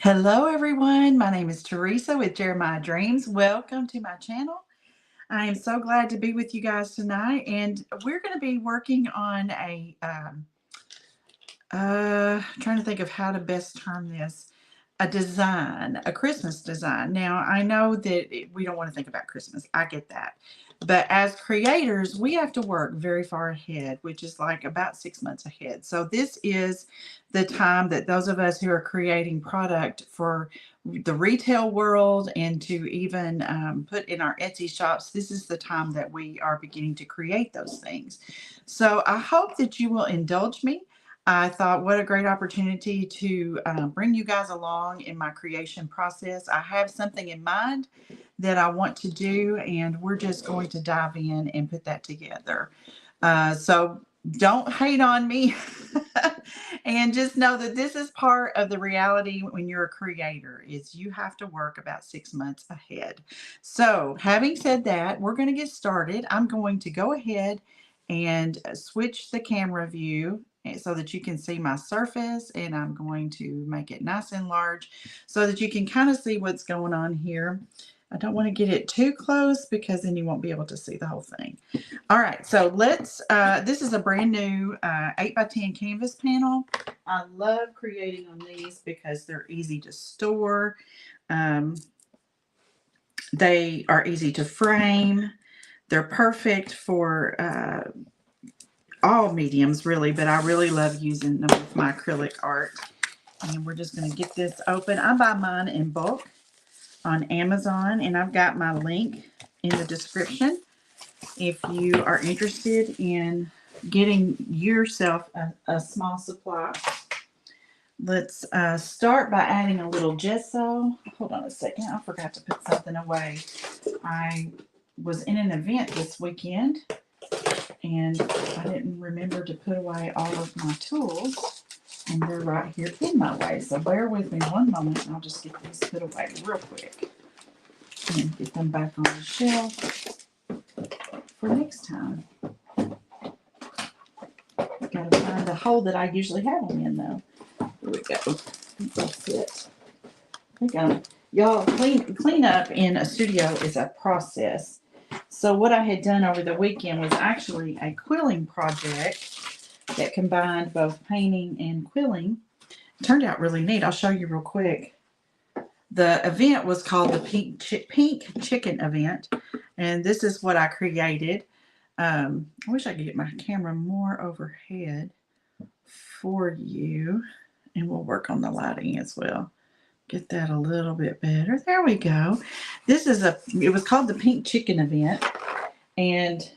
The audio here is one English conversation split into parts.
Hello, everyone. My name is Teresa with Jeremiah Dreams. Welcome to my channel. I am so glad to be with you guys tonight, and we're going to be working on trying to think of how to best term this, a design, a Christmas design. Now, I know that we don't want to think about Christmas. I get that. But as creators, we have to work very far ahead, which is like about 6 months ahead. So this is the time that those of us who are creating product for the retail world and to even put in our Etsy shops, this is the time that we are beginning to create those things. So I hope that you will indulge me. I thought, what a great opportunity to bring you guys along in my creation process. I have something in mind that I want to do, and we're just going to dive in and put that together. So don't hate on me and just know that this is part of the reality when you're a creator is you have to work about 6 months ahead. So having said that, we're going to get started. I'm going to go ahead and switch the camera view so that you can see my surface, and I'm going to make it nice and large so that you can kind of see what's going on here. I don't want to get it too close because then you won't be able to see the whole thing. All right, so this is a brand new 8x10 canvas panel. I love creating on these because they're easy to store. They are easy to frame. They're perfect for all mediums really, but I really love using them with my acrylic art. And we're just going to get this open. I buy mine in bulk on Amazon, and I've got my link in the description if you are interested in getting yourself a small supply. Let's start by adding a little gesso. Hold on a second. I forgot to put something away. I was in an event this weekend, and I didn't remember to put away all of my tools, and they're right here in my way. So bear with me one moment, and I'll just get these put away real quick and get them back on the shelf for next time. Got to find the hole that I usually have them in, though. Here we go. That's it. Y'all, clean up in a studio is a process. So what I had done over the weekend was actually a quilling project that combined both painting and quilling. It turned out really neat. I'll show you real quick. The event was called the Pink Chicken event, and this is what I created. I wish I could get my camera more overhead for you, and we'll work on the lighting as well. Get that a little bit better. There we go. It was called the Pink Chicken event, and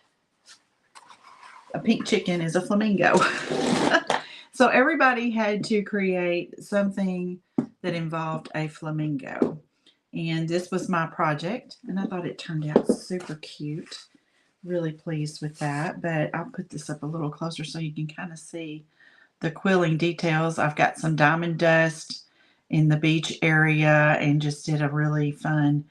a pink chicken is a flamingo. So everybody had to create something that involved a flamingo. And this was my project, and I thought it turned out super cute. Really pleased with that, but I'll put this up a little closer so you can kind of see the quilling details. I've got some diamond dust in the beach area and just did a really fun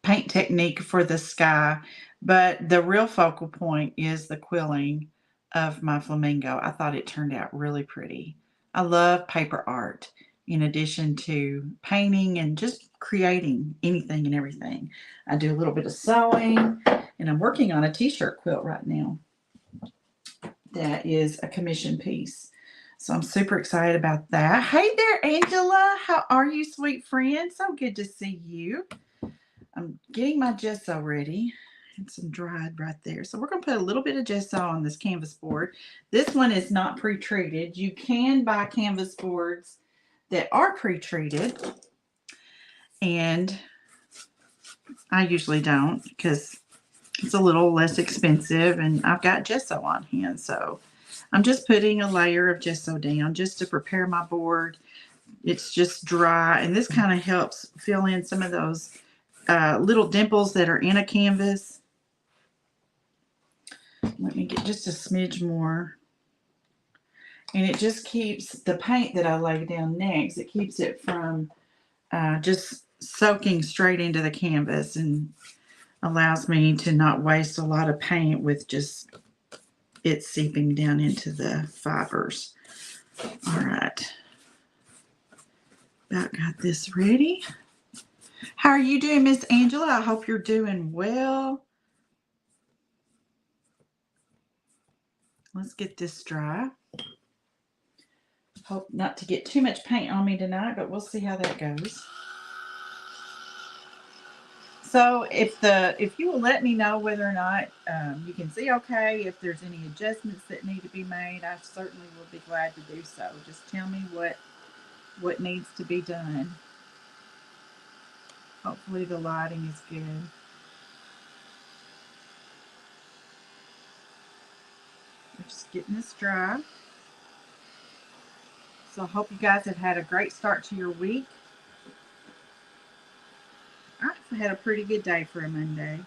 paint technique for the sky. But the real focal point is the quilling of my flamingo. I thought it turned out really pretty. I love paper art in addition to painting and just creating anything and everything. I do a little bit of sewing, and I'm working on a t-shirt quilt right now. That is a commission piece. So I'm super excited about that. Hey there, Angela. How are you, sweet friend? So good to see you. I'm getting my gesso ready. And some dried right there. So we're going to put a little bit of gesso on this canvas board. This one is not pre-treated. You can buy canvas boards that are pre-treated. And I usually don't because it's a little less expensive, and I've got gesso on hand. So I'm just putting a layer of gesso down just to prepare my board. It's just dry, and this kind of helps fill in some of those little dimples that are in a canvas. Let me get just a smidge more. And it just keeps the paint that I lay down next, it keeps it from just soaking straight into the canvas and allows me to not waste a lot of paint with just it seeping down into the fibers. All right. About got this ready. How are you doing, Miss Angela? I hope you're doing well. Let's get this dry. Hope not to get too much paint on me tonight, but we'll see how that goes. So if you will let me know whether or not you can see okay, if there's any adjustments that need to be made, I certainly will be glad to do so. Just tell me what needs to be done. Hopefully the lighting is good. We're just getting this dry. So I hope you guys have had a great start to your week. I've had a pretty good day for a Monday.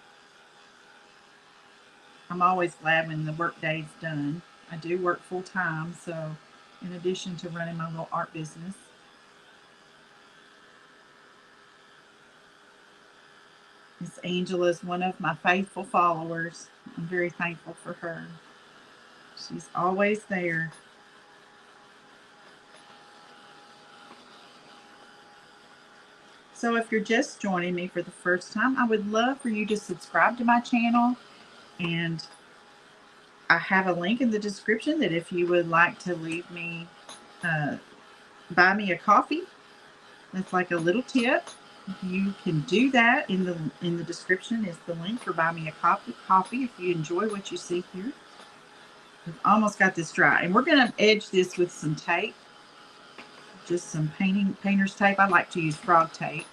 I'm always glad when the work day's done. I do work full time, so in addition to running my little art business. Miss Angela is one of my faithful followers. I'm very thankful for her. She's always there. So if you're just joining me for the first time, I would love for you to subscribe to my channel. And I have a link in the description that if you would like to leave me, buy me a coffee, that's like a little tip. You can do that in the description is the link for buy me a coffee if you enjoy what you see here. We've almost got this dry, and we're going to edge this with some tape, just some painter's tape. I like to use frog tape.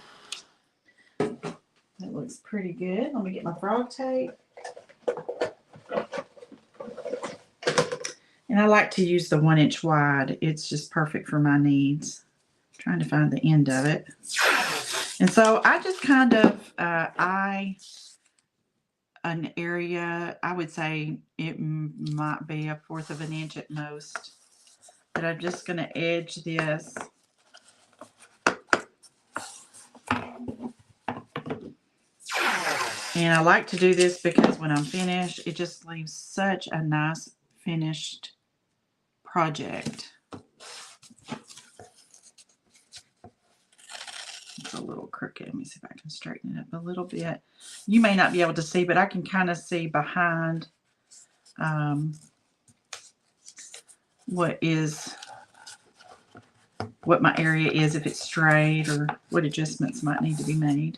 That looks pretty good. Let me get my frog tape. And I like to use the 1 inch wide. It's just perfect for my needs. I'm trying to find the end of it. And so I just kind of eye an area. I would say it might be 1/4 of an inch at most. But I'm just going to edge this. And I like to do this because when I'm finished, it just leaves such a nice finished project. It's a little crooked. Let me see if I can straighten it up a little bit. You may not be able to see, but I can kind of see behind what my area is, if it's straight or what adjustments might need to be made.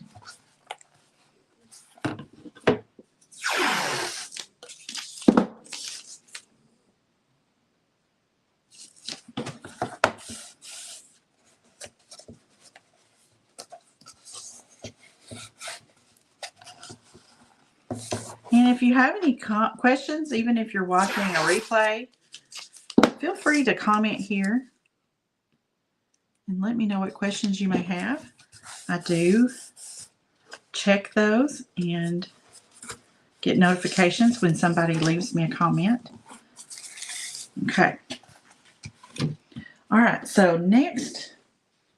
And if you have any questions, even if you're watching a replay, feel free to comment here and let me know what questions you may have. I do check those and get notifications when somebody leaves me a comment. Okay. All right, so next,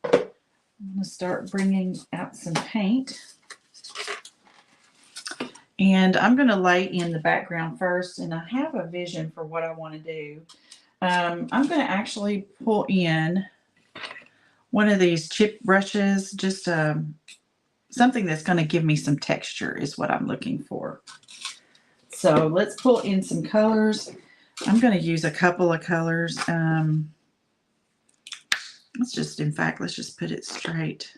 I'm going to start bringing out some paint. And I'm going to lay in the background first, and I have a vision for what I want to do. I'm going to actually pull in one of these chip brushes, just something that's going to give me some texture is what I'm looking for. So let's pull in some colors. I'm going to use a couple of colors. Let's just put it straight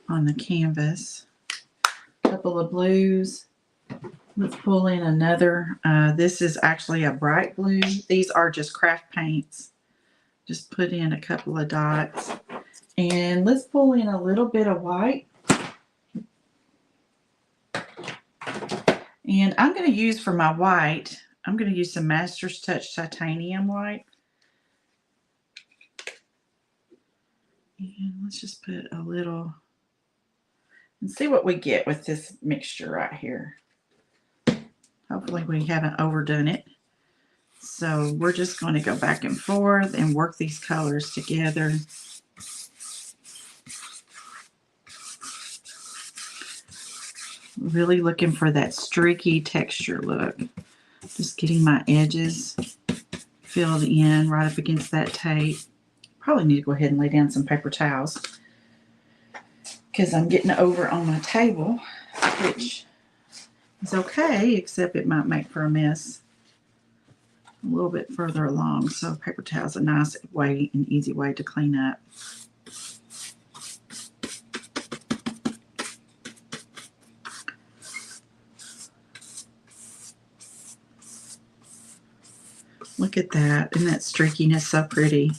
on the canvas. A couple of blues. Let's pull in another. This is actually a bright blue. These are just craft paints. Just put in a couple of dots. And let's pull in a little bit of white. And I'm going to use for my white, I'm going to use some Master's Touch Titanium white. And let's just put a little, and see what we get with this mixture right here. Hopefully we haven't overdone it. So we're just going to go back and forth and work these colors together. Really looking for that streaky texture look. Just getting my edges filled in right up against that tape. Probably need to go ahead and lay down some paper towels because I'm getting over on my table, which is okay, except it might make for a mess a little bit further along. So paper towels are a nice way and easy way to clean up. Look at that. Isn't that streakiness so pretty?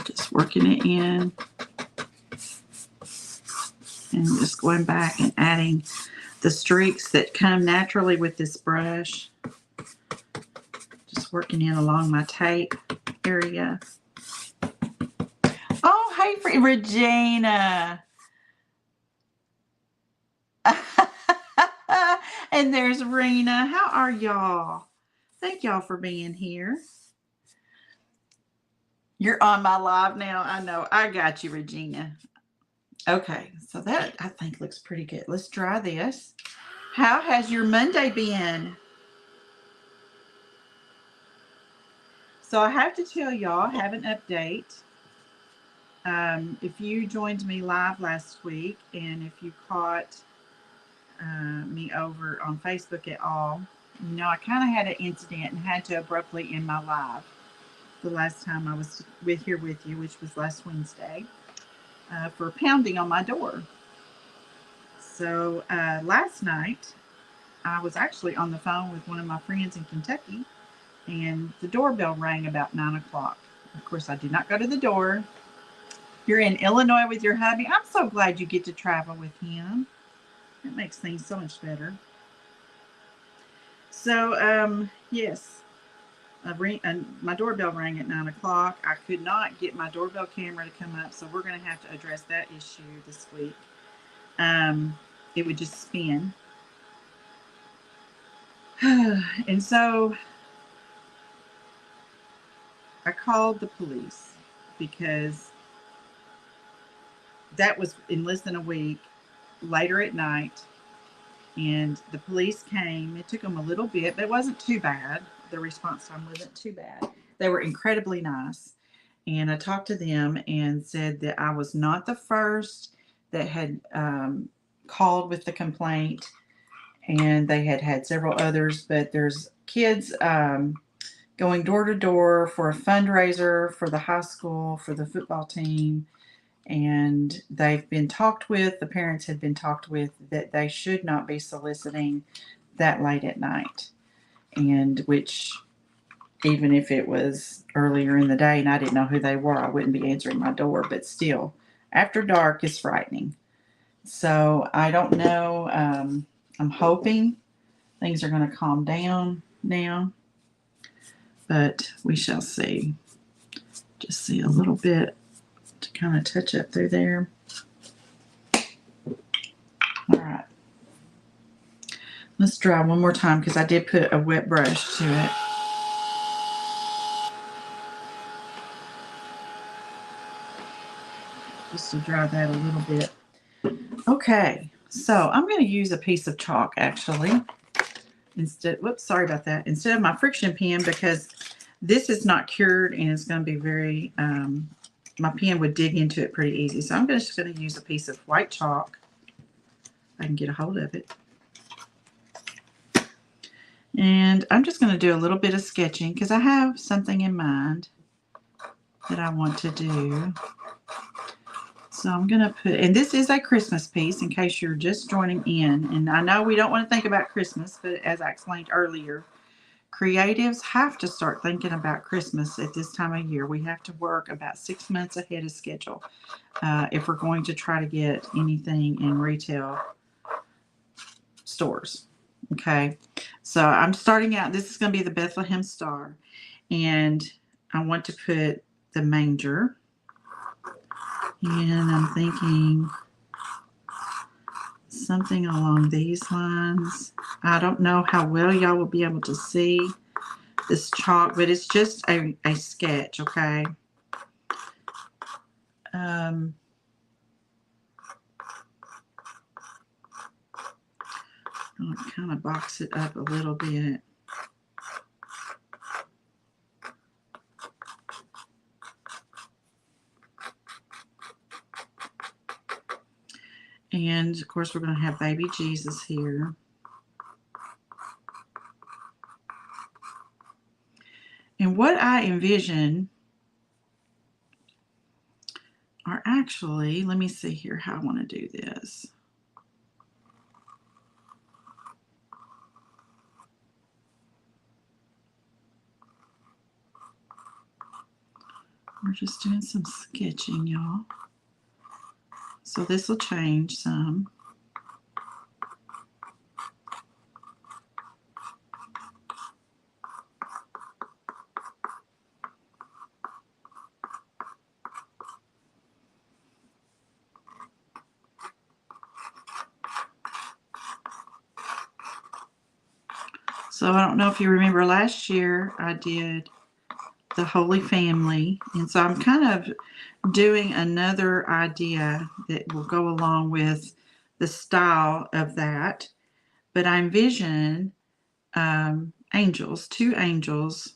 Just working it in. And just going back and adding the streaks that come naturally with this brush. Just working in along my tape area. Oh, hey, Regina. And there's Rena. How are y'all? Thank y'all for being here. You're on my live now. I know. I got you, Regina. Okay, so that I think looks pretty good. Let's try this. How has your Monday been? So I have to tell y'all, I have an update. If you joined me live last week, and if you caught me over on Facebook at all, you know I kind of had an incident and had to abruptly end my live the last time I was here with you, which was last Wednesday, for pounding on my door. So last night, I was actually on the phone with one of my friends in Kentucky, and the doorbell rang about 9 o'clock. Of course, I did not go to the door. You're in Illinois with your hubby. I'm so glad you get to travel with him. It makes things so much better. So, yes, my doorbell rang at 9 o'clock. I could not get my doorbell camera to come up, so we're going to have to address that issue this week. It would just spin. And so I called the police because that was in less than a week, later at night, and the police came. It took them a little bit, but it wasn't too bad. The response time wasn't too bad. They were incredibly nice, and I talked to them and said that I was not the first that had called with the complaint, and they had several others, but there's kids going door to door for a fundraiser for the high school, for the football team. And they've been talked with, the parents had been talked with, that they should not be soliciting that late at night. And which, even if it was earlier in the day and I didn't know who they were, I wouldn't be answering my door. But still, after dark is frightening. So I don't know. I'm hoping things are going to calm down now. But we shall see. Just see a little bit to kind of touch up through there. All right. Let's dry one more time because I did put a wet brush to it. Just to dry that a little bit. Okay, so I'm going to use a piece of chalk actually. Instead of my friction pen, because this is not cured and it's going to be very, my pen would dig into it pretty easy. So I'm just going to use a piece of white chalk. I can get a hold of it. And I'm just going to do a little bit of sketching because I have something in mind that I want to do. So I'm going to put, and this is a Christmas piece in case you're just joining in. And I know we don't want to think about Christmas, but as I explained earlier, creatives have to start thinking about Christmas at this time of year. We have to work about 6 months ahead of schedule if we're going to try to get anything in retail stores. Okay, so I'm starting out. This is going to be the Bethlehem Star, and I want to put the manger. And I'm thinking something along these lines. I don't know how well y'all will be able to see, this chalk, but it's just a sketch, okay? I'll kind of box it up a little bit. And of course, we're going to have baby Jesus here. And what I envision are actually, let me see here how I want to do this. We're just doing some sketching, y'all. So this will change some. So I don't know if you remember last year I did the Holy Family, and so I'm kind of doing another idea that will go along with the style of that, but I envision angels, 2 angels.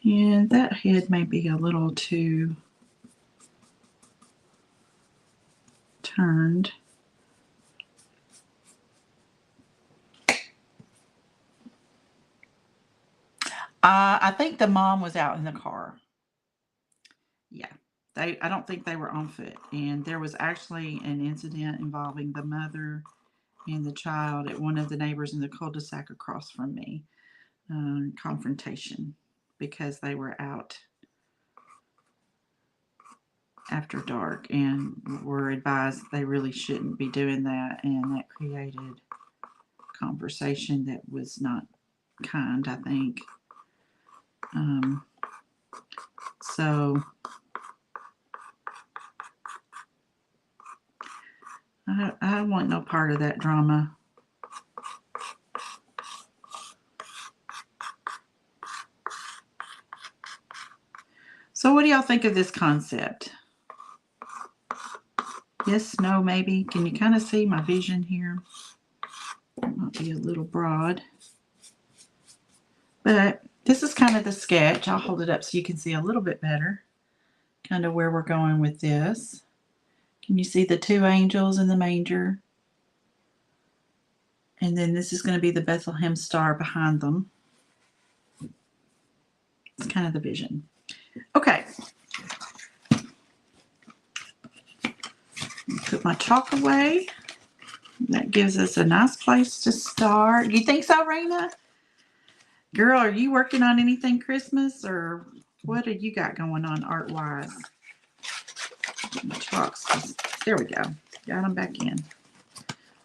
And that head may be a little too turned. I think the mom was out in the car. Yeah, I don't think they were on foot. And there was actually an incident involving the mother and the child at one of the neighbors in the cul-de-sac across from me. Confrontation because they were out after dark and were advised they really shouldn't be doing that, and that created conversation that was not kind, I think. So I want no part of that drama. So what do y'all think of this concept? Yes, no, maybe. Can you kind of see my vision here? It might be a little broad. But this is kind of the sketch. I'll hold it up so you can see a little bit better kind of where we're going with this. Can you see the 2 angels in the manger? And then this is going to be the Bethlehem star behind them. It's kind of the vision. Okay. Put my chalk away. That gives us a nice place to start. You think so, Raina? Girl, are you working on anything Christmas, or what have you got going on art-wise? My chalks. There we go. Got them back in.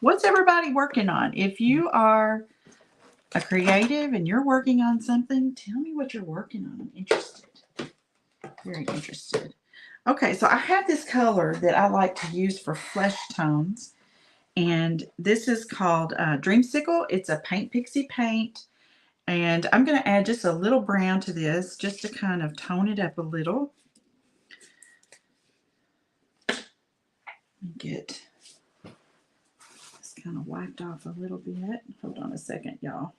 What's everybody working on? If you are a creative and you're working on something, tell me what you're working on. I'm interested. Very interested. Okay, so I have this color that I like to use for flesh tones, and this is called Dreamsicle. It's a Pixie paint, and I'm going to add just a little brown to this just to kind of tone it up a little. Get this kind of wiped off a little bit. Hold on a second, y'all.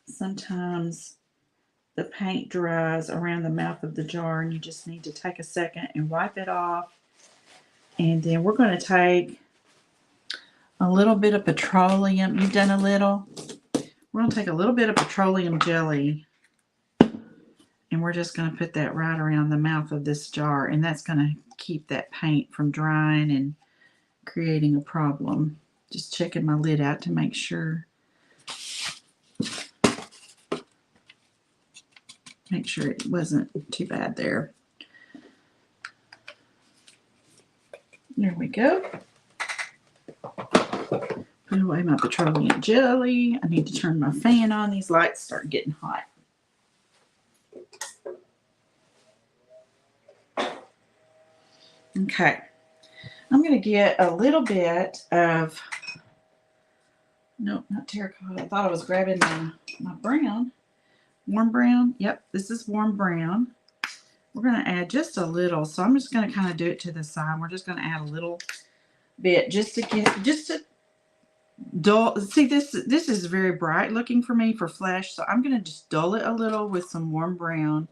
Sometimes the paint dries around the mouth of the jar and you just need to take a second and wipe it off. And then we're going to take a little bit of petroleum. You've done a little. We're going to take a little bit of petroleum jelly and we're just going to put that right around the mouth of this jar, and that's going to keep that paint from drying and creating a problem. Just checking my lid out to make sure. Make sure it wasn't too bad there. There we go. Put away my petroleum jelly. I need to turn my fan on. These lights start getting hot. Okay. I'm going to get a little bit of, nope, not terracotta. I thought I was grabbing my brown. Warm brown. Yep, this is warm brown. We're going to add just a little. So I'm just going to kind of do it to the side. We're just going to add a little bit just to dull. See, this is very bright looking for me for flesh. So I'm going to just dull it a little with some warm brown.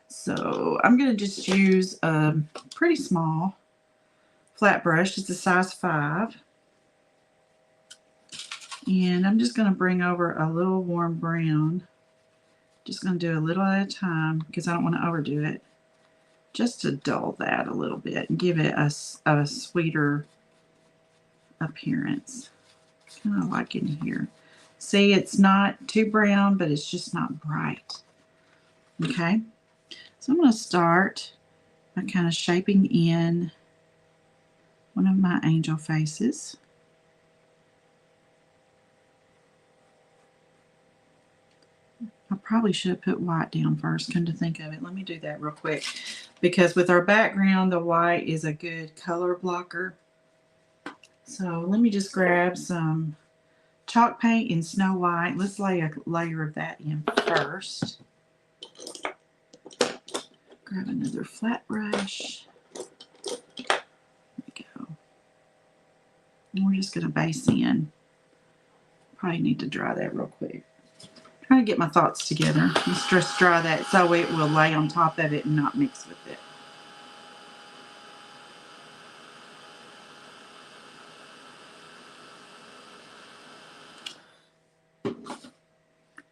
So I'm going to just use a pretty small flat brush. It's a size 5. And I'm just going to bring over a little warm brown. Just going to do a little at a time because I don't want to overdo it. Just to dull that a little bit and give it a sweeter appearance. Kind of like in here. See, it's not too brown, but it's just not bright. Okay. So I'm going to start by kind of shaping in one of my angel faces. I probably should have put white down first, come to think of it. Let me do that real quick. Because with our background, the white is a good color blocker. So let me just grab some chalk paint in Snow White. Let's lay a layer of that in first. Grab another flat brush. There we go. And we're just going to base in. Probably need to dry that real quick. Trying to get my thoughts together. Let's just dry that so it will lay on top of it and not mix with it.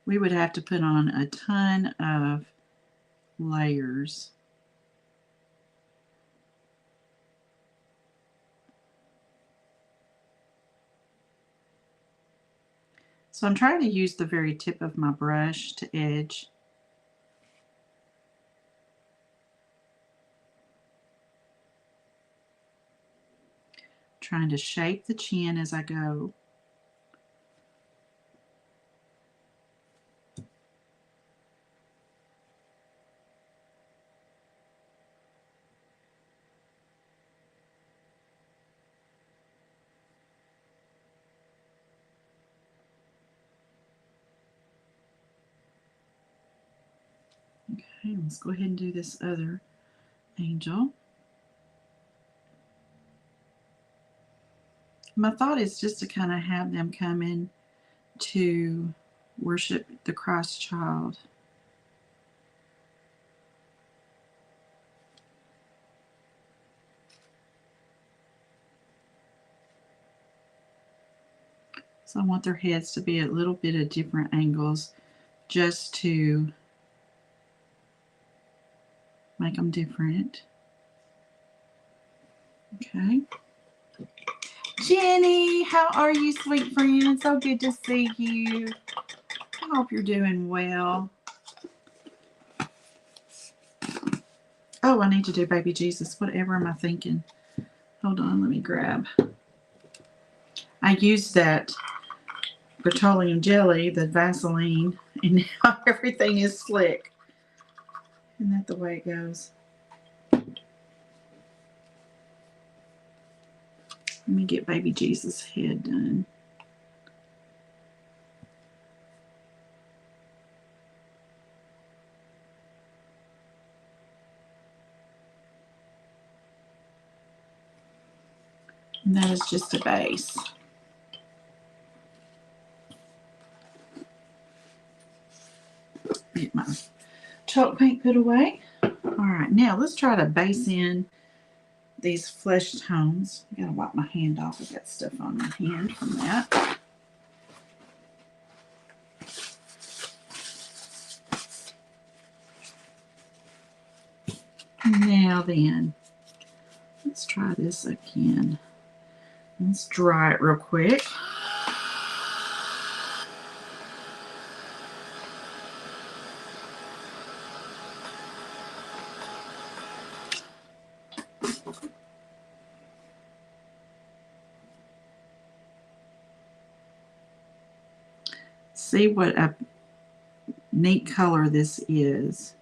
We would have to put on a ton of layers. So I'm trying to use the very tip of my brush to edge. Trying to shape the chin as I go. Okay, let's go ahead and do this other angel. My thought is just to kind of have them come in to worship the Christ child. So I want their heads to be at a little bit of different angles just to make them different. Okay. Jenny, how are you, sweet friend? So good to see you. I hope you're doing well. Oh, I need to do baby Jesus. Whatever am I thinking? Hold on, let me grab. I used that petroleum jelly, the Vaseline, and now everything is slick. Isn't that the way it goes? Let me get baby Jesus' head done. And that is just a base. Get my chalk paint put away. All right, now let's try to base in these flesh tones. I gotta wipe my hand off. I got stuff on my hand from that. Now then, let's try this again. Let's dry it real quick. see what a neat color this is.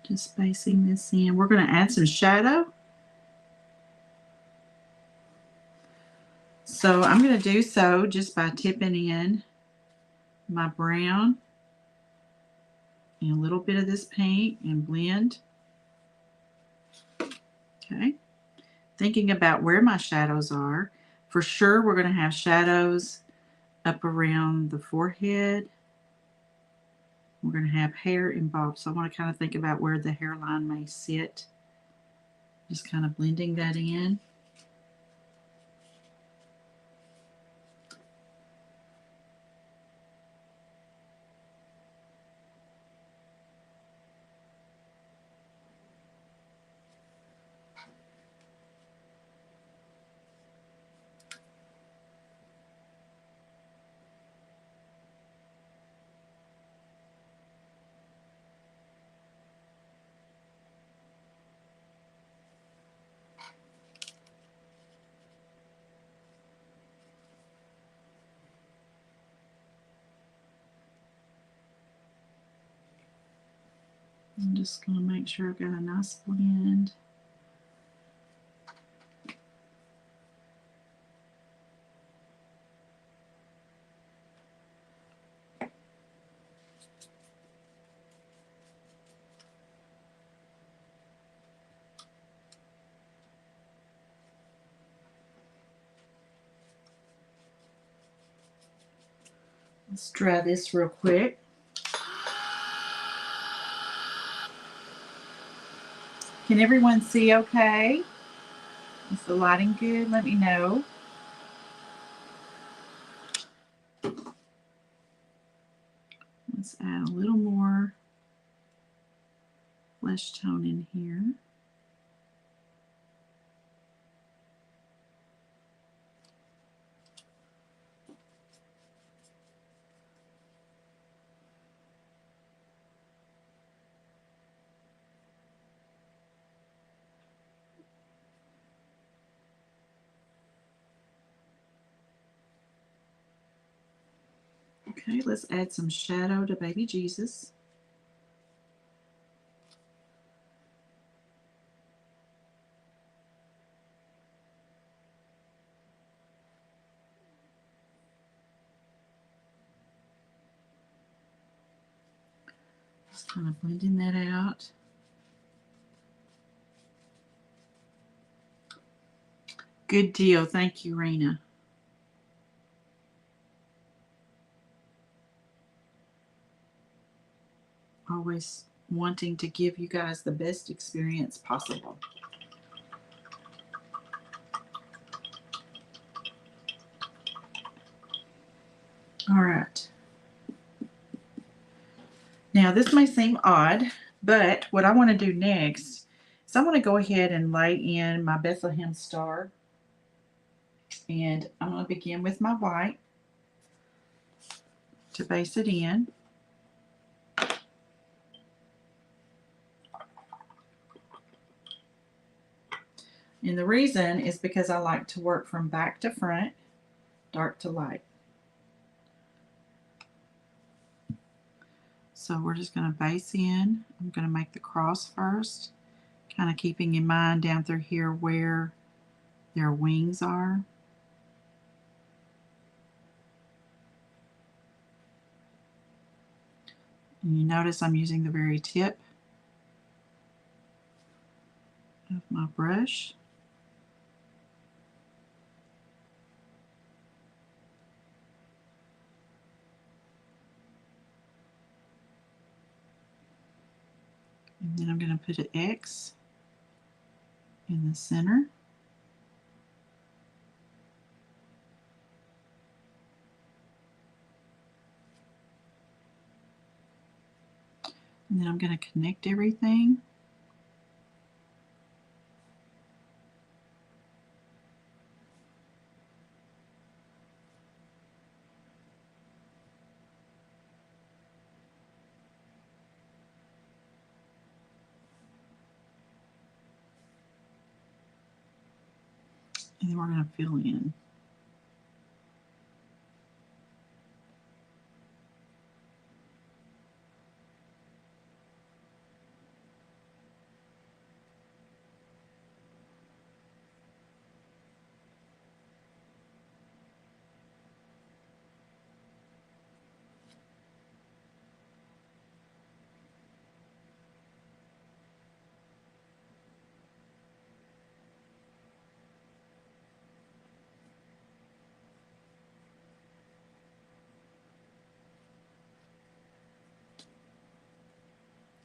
Just spacing this in. We're going to add some shadow. So I'm going to do so just by tipping in my brown and a little bit of this pink and blend. Okay. Thinking about where my shadows are. For sure, we're going to have shadows up around the forehead. We're going to have hair involved. So I want to kind of think about where the hairline may sit. Just kind of blending that in. I'm just going to make sure I've got a nice blend. Let's dry this real quick. Can everyone see okay? Is the lighting good? Let me know. Let's add a little more flesh tone in here. Okay, let's add some shadow to baby Jesus. Just kind of blending that out. Good deal. Thank you, Raina. Always wanting to give you guys the best experience possible. All right. Now, this may seem odd, but what I want to do next is I want to go ahead and lay in my Bethlehem star. And I'm going to begin with my white to base it in. And the reason is because I like to work from back to front, dark to light. So we're just going to base in. I'm going to make the cross first, kind of keeping in mind down through here where their wings are. And you notice I'm using the very tip of my brush. to put an X in the center. And then I'm going to connect everything. And then we're going to fill in.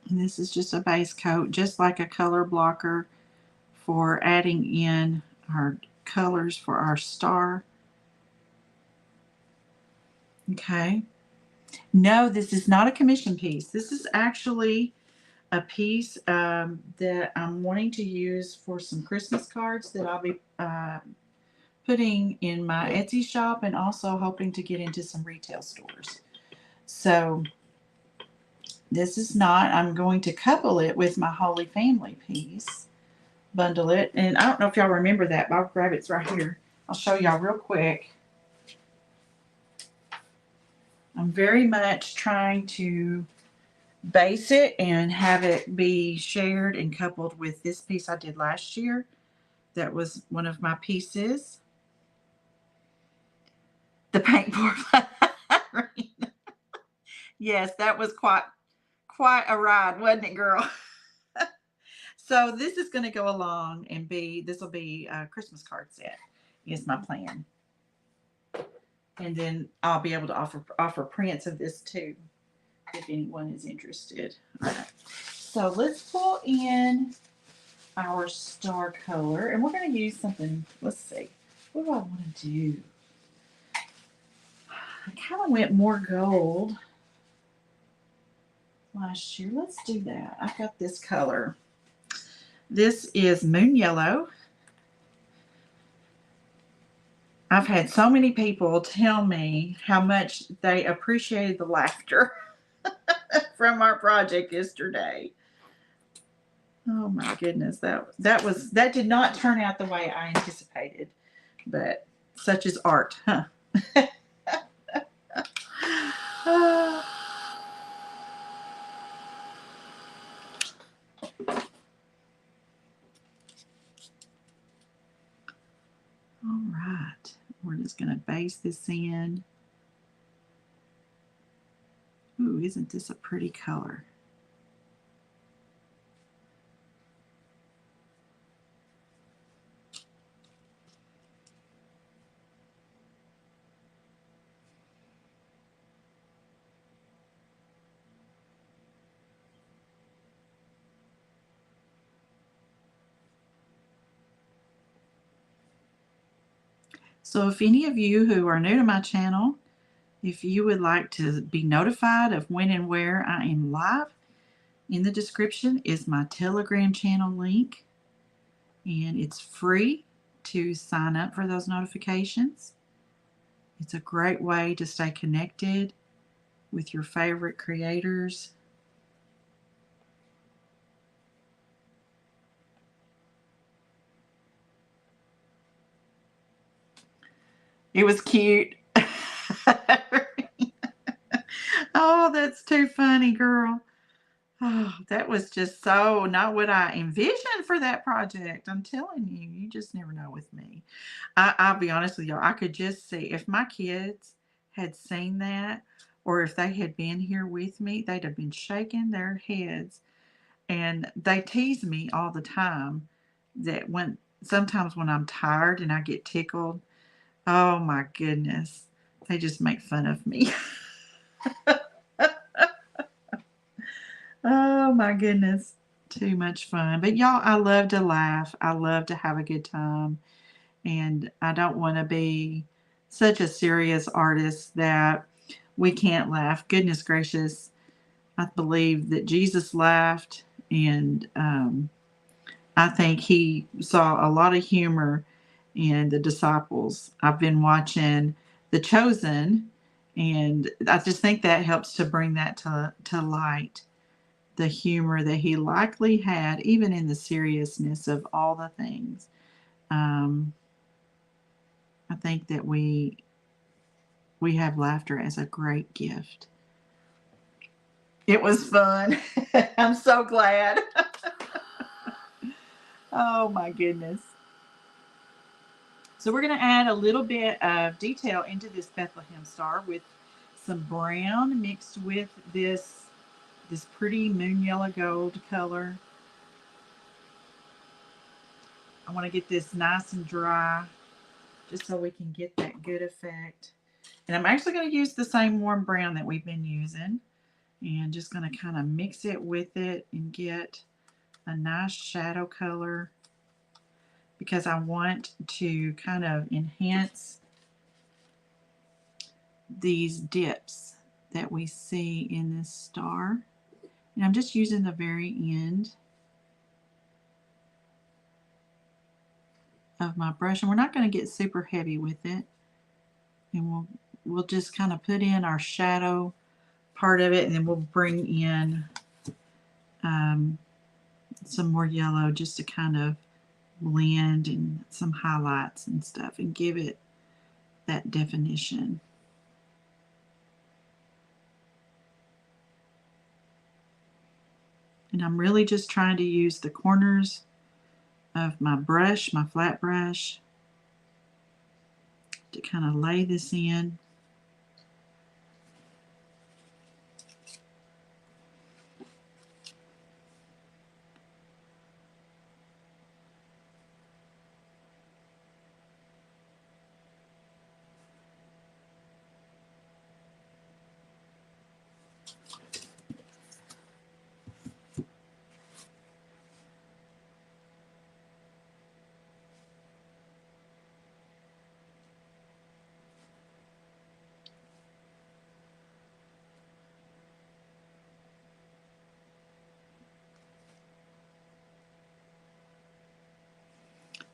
And this is just a base coat, just like a color blocker for adding in our colors for our star. Okay. No, this is not a commission piece. This is actually a piece that I'm wanting to use for some Christmas cards that I'll be putting in my Etsy shop, and also hoping to get into some retail stores. So this is not, I'm going to couple it with my Holy Family piece, bundle it. And I don't know if y'all remember that, but I'll grab it right here. I'll show y'all real quick. I'm very much trying to base it and have it be shared and coupled with this piece I did last year. That was one of my pieces. The paintboard. Yes, that was quite a ride, wasn't it, girl? So this is going to go along and this will be a Christmas card set, is my plan. And then I'll be able to offer prints of this too, if anyone is interested. All right. So let's pull in our star color, and we're going to use something. Let's see. What do I want to do? I kind of went more gold last year. Let's do that. I've got this color. This is Moon Yellow. I've had so many people tell me how much they appreciated the laughter from our project yesterday. Oh my goodness, that did not turn out the way I anticipated, but such is art, huh? All right, we're just going to base this in. Ooh, isn't this a pretty color? So if any of you who are new to my channel, if you would like to be notified of when and where I am live, in the description is my Telegram channel link, and it's free to sign up for those notifications. It's a great way to stay connected with your favorite creators. It was cute. Oh, that's too funny, girl. Oh, that was just so not what I envisioned for that project. I'm telling you, you just never know with me. I'll be honest with y'all. I could just see if my kids had seen that, or if they had been here with me, they'd have been shaking their heads. And they tease me all the time that sometimes when I'm tired and I get tickled, oh my goodness, they just make fun of me. Oh my goodness. Too much fun. But y'all, I love to laugh. I love to have a good time. And I don't want to be such a serious artist that we can't laugh. Goodness gracious. I believe that Jesus laughed, and I think he saw a lot of humor in the disciples. I've been watching The Chosen, and I just think that helps to bring that to light, the humor that he likely had, even in the seriousness of all the things. Um, I think that we have laughter as a great gift. It was fun. I'm so glad. Oh my goodness. So we're going to add a little bit of detail into this Bethlehem star with some brown mixed with this pretty moon yellow gold color. I want to get this nice and dry just so we can get that good effect. And I'm actually going to use the same warm brown that we've been using, and just going to kind of mix it with it and get a nice shadow color, because I want to kind of enhance these dips that we see in this star. And I'm just using the very end of my brush, and we're not going to get super heavy with it. And we'll just kind of put in our shadow part of it, and then we'll bring in some more yellow just to kind of blend, and some highlights and stuff, and give it that definition. And I'm really just trying to use the corners of my brush, my flat brush, to kind of lay this in.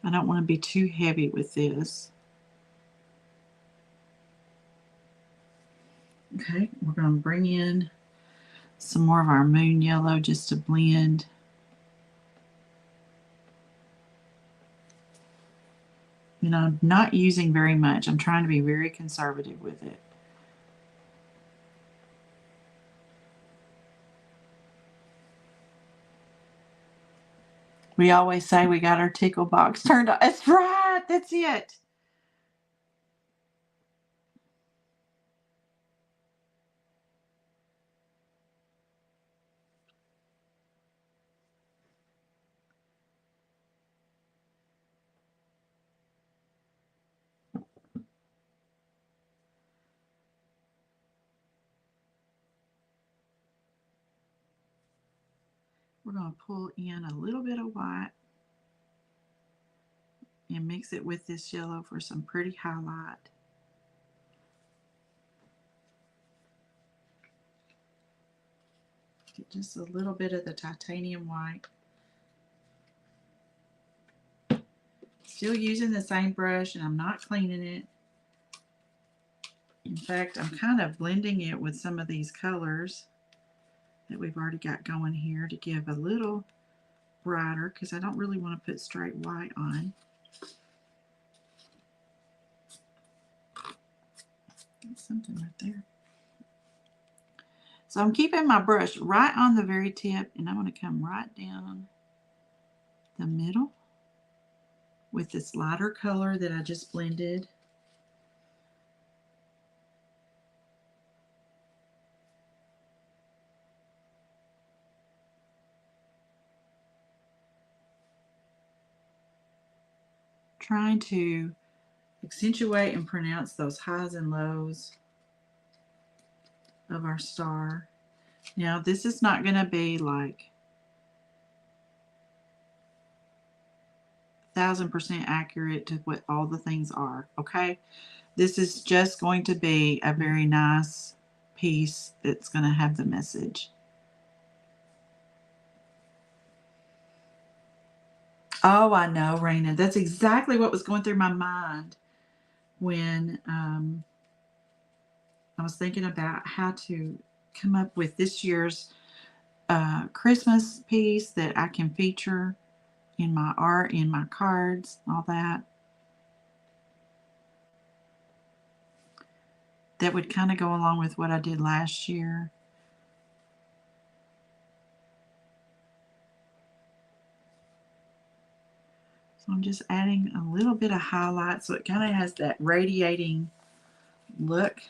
I don't want to be too heavy with this. Okay, we're going to bring in some more of our moon yellow just to blend. And I'm not using very much. I'm trying to be very conservative with it. We always say we got our tickle box turned on. That's right. That's it. We're going to pull in a little bit of white and mix it with this yellow for some pretty highlight. Get just a little bit of the titanium white. Still using the same brush, and I'm not cleaning it. In fact, I'm kind of blending it with some of these colors that we've already got going here to give a little brighter, because I don't really want to put straight white on. That's something right there. So I'm keeping my brush right on the very tip, and I'm going to come right down the middle with this lighter color that I just blended. Trying to accentuate and pronounce those highs and lows of our star. Now, this is not going to be like 1000% accurate to what all the things are, okay? This is just going to be a very nice piece that's going to have the message. Oh, I know, Raina. That's exactly what was going through my mind when I was thinking about how to come up with this year's Christmas piece that I can feature in my art, in my cards, all that. That would kind of go along with what I did last year. So I'm just adding a little bit of highlight so it kind of has that radiating look.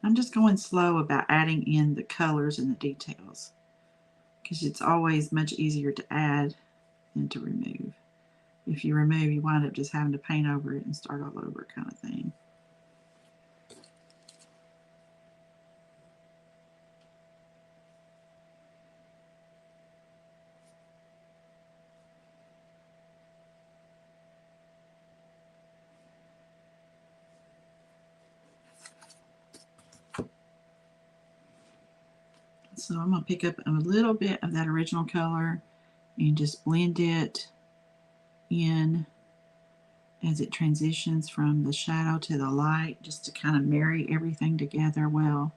I'm just going slow about adding in the colors and the details because it's always much easier to add than to remove. If you remove, you wind up just having to paint over it and start all over kind of thing. So I'm going to pick up a little bit of that original color and just blend it in as it transitions from the shadow to the light, just to kind of marry everything together well.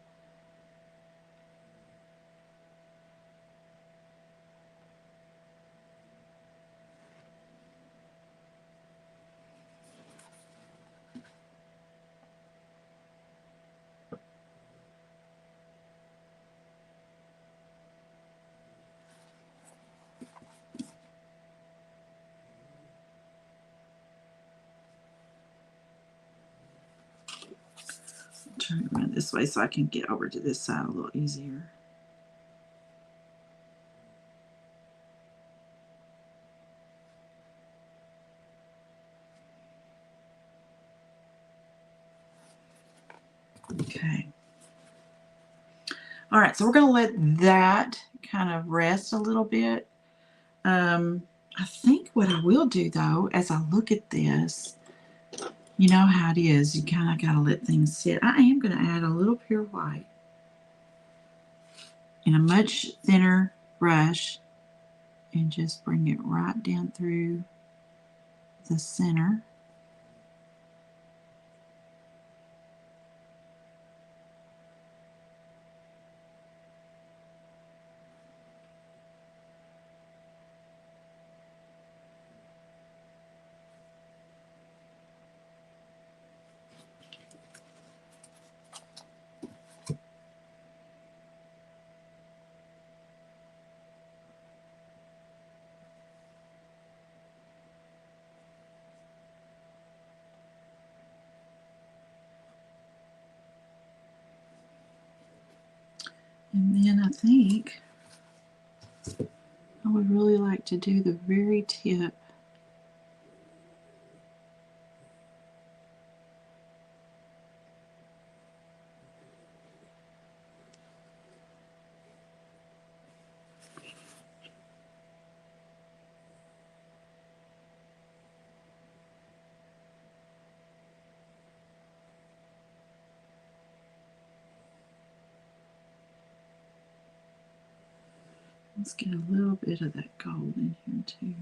Turn it around this way so I can get over to this side a little easier. Okay. All right, so we're going to let that kind of rest a little bit. I think what I will do, though, as I look at this, you know how it is. You kind of got to let things sit. I am going to add a little pure white in a much thinner brush and just bring it right down through the center. And then I think I would really like to do the very tip. Let's get a little bit of that gold in here too.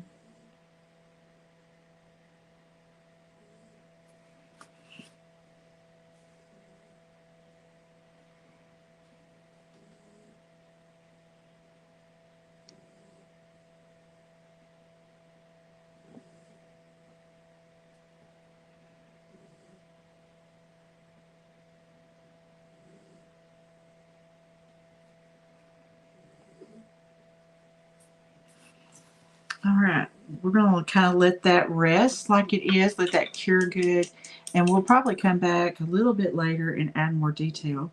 All right, we're going to kind of let that rest like it is, let that cure good, and we'll probably come back a little bit later and add more detail.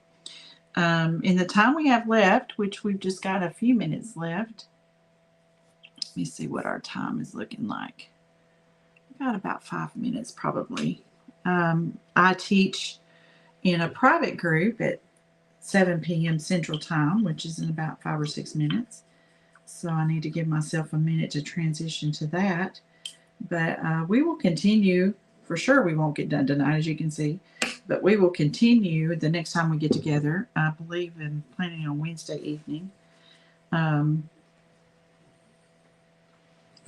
In the time we have left, which we've just got a few minutes left, let me see what our time is looking like. We've got about 5 minutes probably. I teach in a private group at 7 p.m. Central Time, which is in about 5 or 6 minutes. So I need to give myself a minute to transition to that. But we will continue. For sure, we won't get done tonight, as you can see. But we will continue the next time we get together. I believe in planning on Wednesday evening. But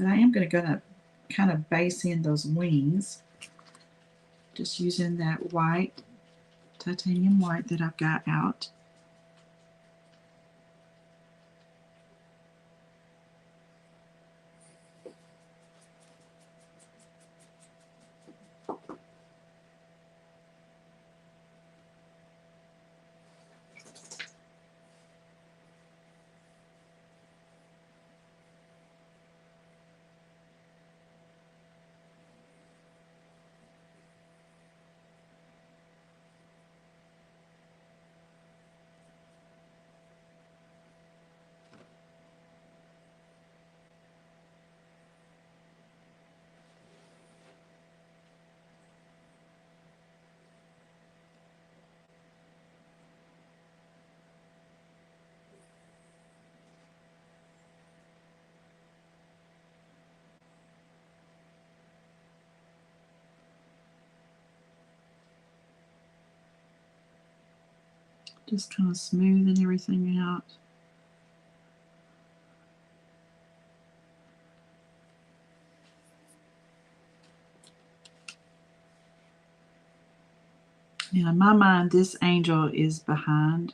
I am going to kind of base in those wings. Just using that white, titanium white that I've got out. Just kind of smoothing everything out. Now, in my mind, this angel is behind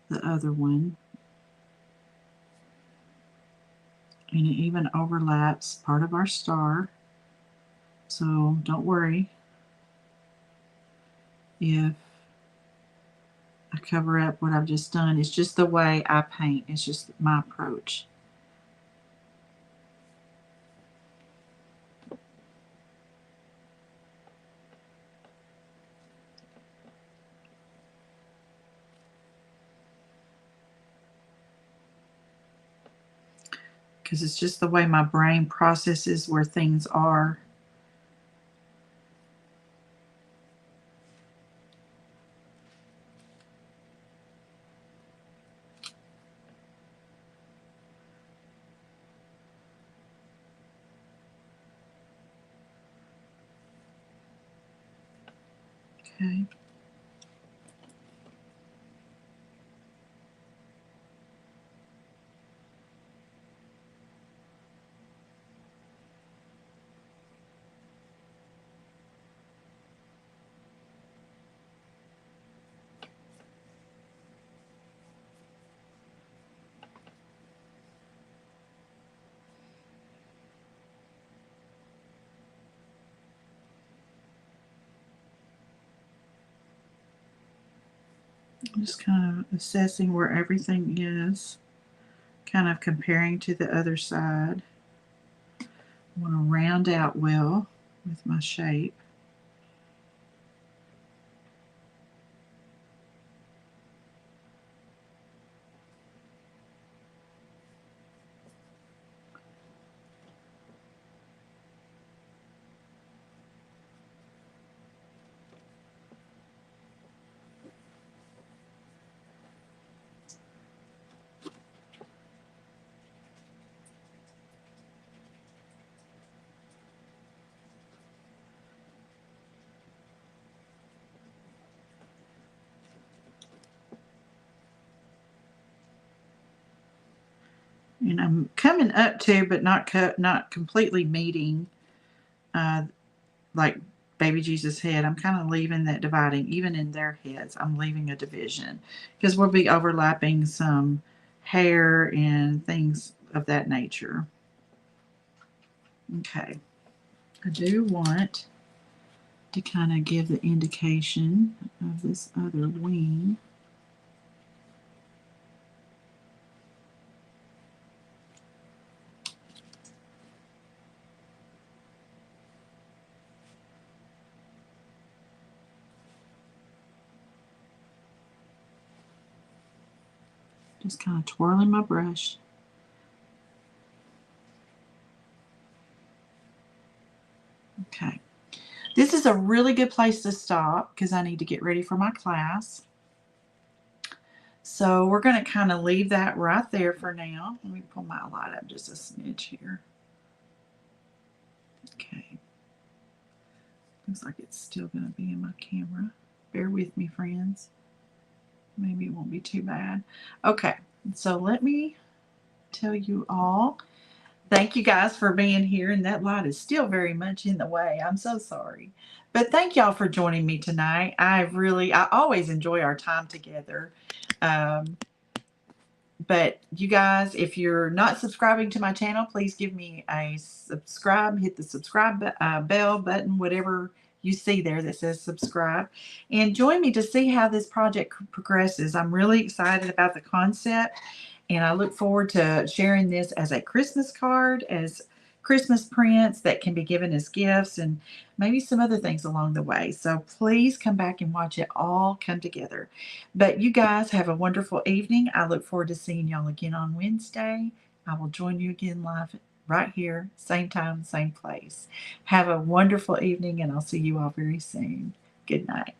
the other one. And it even overlaps part of our star. So don't worry if I cover up what I've just done. It's just the way I paint. It's just my approach. Because it's just the way my brain processes where things are. Okay. I'm just kind of assessing where everything is, kind of comparing to the other side. I want to round out well with my shape. And I'm coming up to, but not completely meeting, like baby Jesus' head. I'm kind of leaving that dividing, even in their heads. I'm leaving a division because we'll be overlapping some hair and things of that nature. Okay, I do want to kind of give the indication of this other wing. Just kind of twirling my brush. Okay. This is a really good place to stop because I need to get ready for my class. So we're going to kind of leave that right there for now. Let me pull my light up just a smidge here. Okay. Looks like it's still going to be in my camera. Bear with me, friends. Maybe it won't be too bad. Okay, so let me tell you all. Thank you guys for being here, and that light is still very much in the way. I'm so sorry. But thank y'all for joining me tonight. I always enjoy our time together. Um, but you guys, if you're not subscribing to my channel, please give me a subscribe. Hit the subscribe bell button, whatever you see there that says subscribe. And join me to see how this project progresses. I'm really excited about the concept. And I look forward to sharing this as a Christmas card, as Christmas prints that can be given as gifts, and maybe some other things along the way. So please come back and watch it all come together. But you guys have a wonderful evening. I look forward to seeing y'all again on Wednesday. I will join you again live right here, same time, same place. Have a wonderful evening, and I'll see you all very soon. Good night.